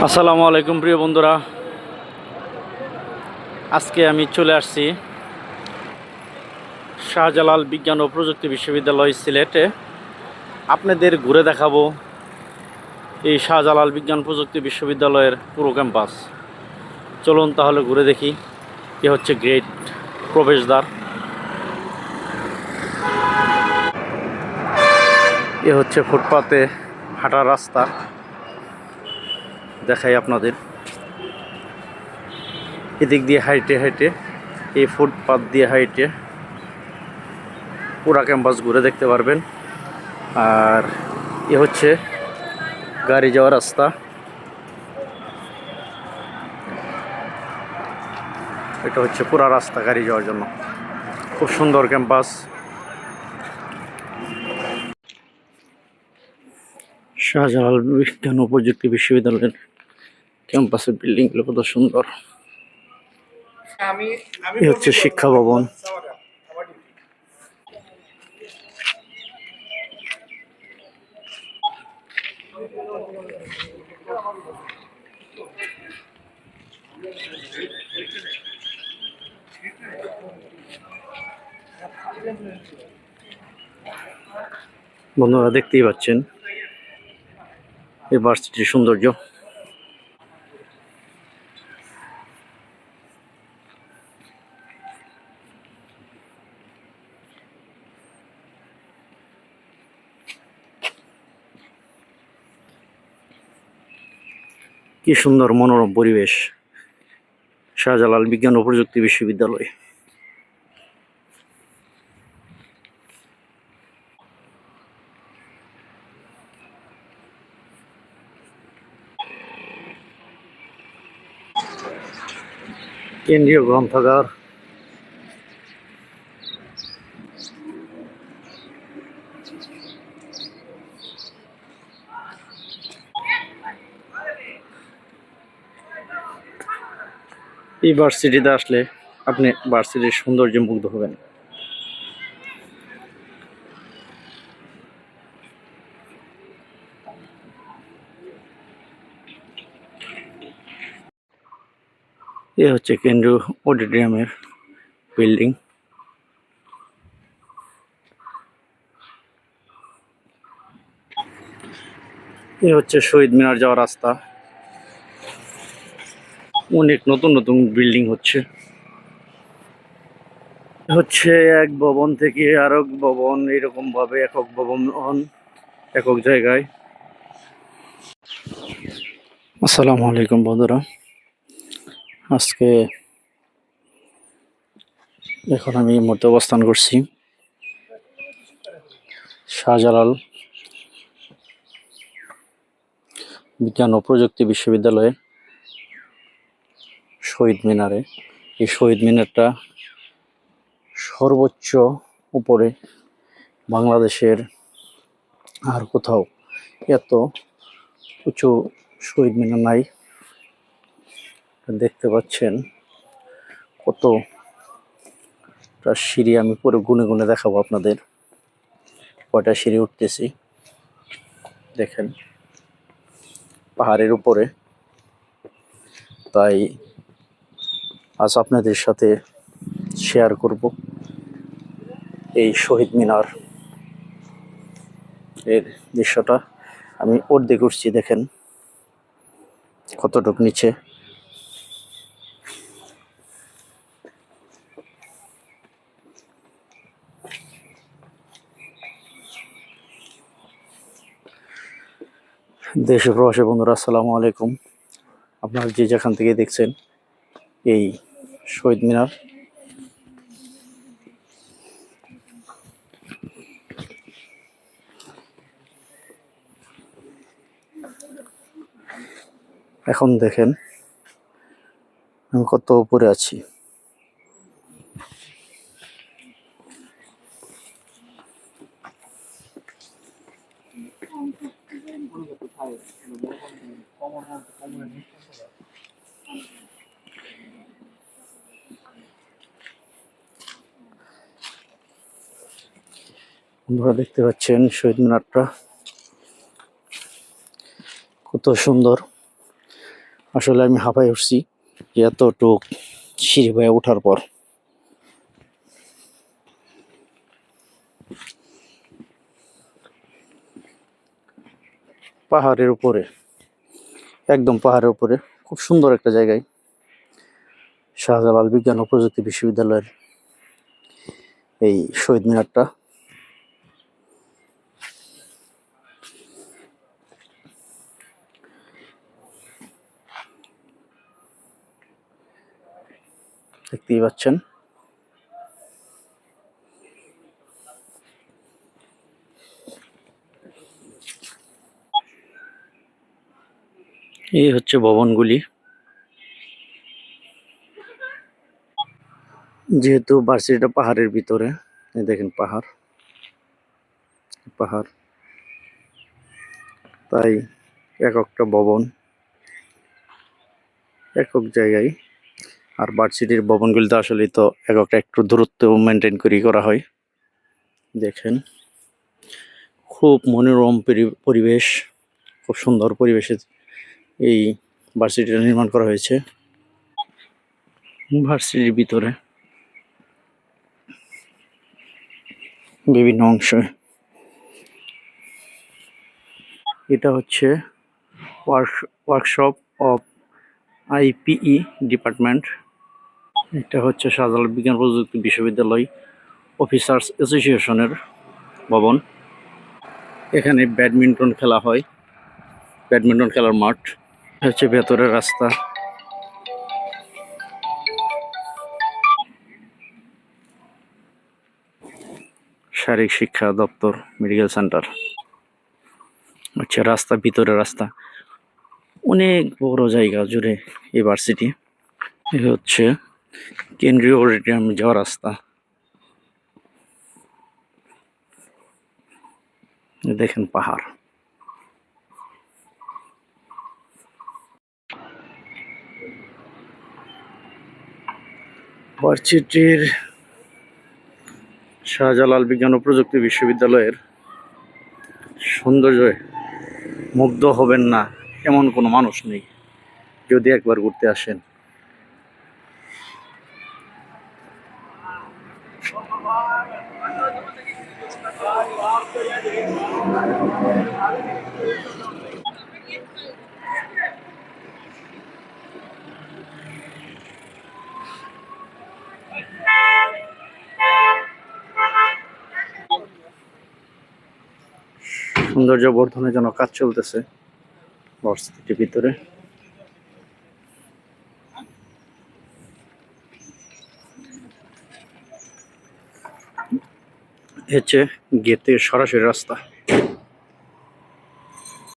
আসসালামু আলাইকুম প্রিয় বন্ধুরা, আজকে আমি চলে আসছি শাহজালাল বিজ্ঞান ও প্রযুক্তি বিশ্ববিদ্যালয় সিলেটে। আপনাদের ঘুরে দেখাবো এই শাহজালাল বিজ্ঞান প্রযুক্তি বিশ্ববিদ্যালয়ের পুরো ক্যাম্পাস। চলুন তাহলে ঘুরে দেখি। এ হচ্ছে গেট, প্রবেশদ্বার। এ হচ্ছে ফুটপাতে হাঁটার রাস্তা, দেখাই আপনাদের। এদিক দিয়ে হাইটে হাইটে, এই ফুটপাত দিয়ে হাইটে পুরা ক্যাম্পাস ঘুরে দেখতে পারবেন। আর এ হচ্ছে গাড়ি যাওয়ার রাস্তা। এটা হচ্ছে পুরা রাস্তা গাড়ি যাওয়ার জন্য। খুব সুন্দর ক্যাম্পাস। শাহজালাল বিজ্ঞান ও প্রযুক্তি বিশ্ববিদ্যালয়ের ক্যাম্পাসের বিল্ডিংগুলো কত সুন্দর। এই হচ্ছে শিক্ষা ভবন। বন্ধুরা দেখতেই পাচ্ছেন এই ভার্সিটির সৌন্দর্য। কি সুন্দর মনোরম পরিবেশ শাহজালাল বিজ্ঞান ও প্রযুক্তি বিশ্ববিদ্যালয়। কেন্দ্রীয় গ্রন্থাগার। এই ভার্সিটিতে আসলে আপনি ভার্সিটির সৌন্দর্যে মুগ্ধ হবেন। এ হচ্ছে কেন্দ্রীয় অডিটোরিয়ামের বিল্ডিং। এ হচ্ছে শহীদ মিনার যাওয়ার রাস্তা। অনেক নতুন নতুন বিল্ডিং হচ্ছে। এক ভবন থেকে আরেক ভবন, এরকম ভাবে একক ভবন একক জায়গায়। আসসালামু আলাইকুম বন্ধুরা, আজকে এখন আমি এই মুহূর্তে অবস্থান করছি শাহজালাল বিজ্ঞান ও প্রযুক্তি বিশ্ববিদ্যালয়ে শহীদ মিনারে। এই শহীদ মিনারটা সর্বোচ্চ উপরে, বাংলাদেশের আর কোথাও এত উঁচু শহীদ মিনার নাই। দেখতে পাচ্ছেন কতটা সিঁড়ি, আমি পুরো গুনে গুনে দেখাবো আপনাদের কয়টা সিঁড়ি উঠতেছি। দেখেন পাহাড়ের উপরে, তাই আজ আপনাদের সাথে শেয়ার করব এই শহীদ মিনার এর দৃশ্যটা। আমি অর্ধেক উঠছি, দেখেন কতটুক নিচে। দেশে প্রবাসী বন্ধুরা, আসসালামু আলাইকুম। আপনারা যে যেখান থেকে দেখছেন এই শহীদ মিনার, এখন দেখেন আমি কত উপরে আছি। আপনারা দেখতে পাচ্ছেন শহীদ মিনারটা কত সুন্দর। আসলে আমি হাঁপাই উঠছি এতটুক সিঁড়ি বেয়ে ওঠার পর। পাহাড়ের উপরে, একদম পাহাড়ের উপরে, খুব সুন্দর একটা জায়গায় শাহজালাল বিজ্ঞান ও প্রযুক্তি বিশ্ববিদ্যালয়ের এই শহীদ মিনারটা। দেখতেই পাচ্ছেন। এই হচ্ছে ভবনগুলি। যেহেতু ভার্সিটিটা পাহাড়ের ভিতরে, এই দেখেন পাহাড় পাহাড়, তাই একটা ভবন একক জায়গায়। আর ভার্সিটির ভবনগুলিতে আসলে তো একটা একটু দূরত্ব মেনটেন করা হয়। দেখেন খুব মনোরম পরিবেশ, খুব সুন্দর পরিবেশে এই ভার্সিটিটা নির্মাণ করা হয়েছে। ভার্সিটির ভিতরে বিভিন্ন অংশে। এটা হচ্ছে ওয়ার্কশপ অফ আইপিই ডিপার্টমেন্ট। এটা হচ্ছে শাহজালাল বিজ্ঞান প্রযুক্তি বিশ্ববিদ্যালয় অফিসার্স অ্যাসোসিয়েশনের ভবন। এখানে ব্যাডমিন্টন খেলা হয়, ব্যাডমিন্টন খেলার মাঠ। হচ্ছে ভেতরের রাস্তা। শারীরিক শিক্ষা দপ্তর মেডিকেল সেন্টার হচ্ছে রাস্তা, ভিতরের রাস্তা। অনেক বড় জায়গা জুড়ে এই ভার্সিটি। এই হচ্ছে কেন্দ্রীয় অডিটোরিয়াম যাওয়ার রাস্তা। দেখেন পাহাড়। ভার্সিটির শাহজালাল বিজ্ঞান ও প্রযুক্তি বিশ্ববিদ্যালয়ের সৌন্দর্যে মুগ্ধ হবেন না এমন কোনো মানুষ নেই যদি একবার ঘুরতে আসেন। সৌন্দর্য বর্ধনের জন্য কাজ চলতেছে ভার্সিটির ভিতরে। হচ্ছে গেট থেকে সরাসরি রাস্তা।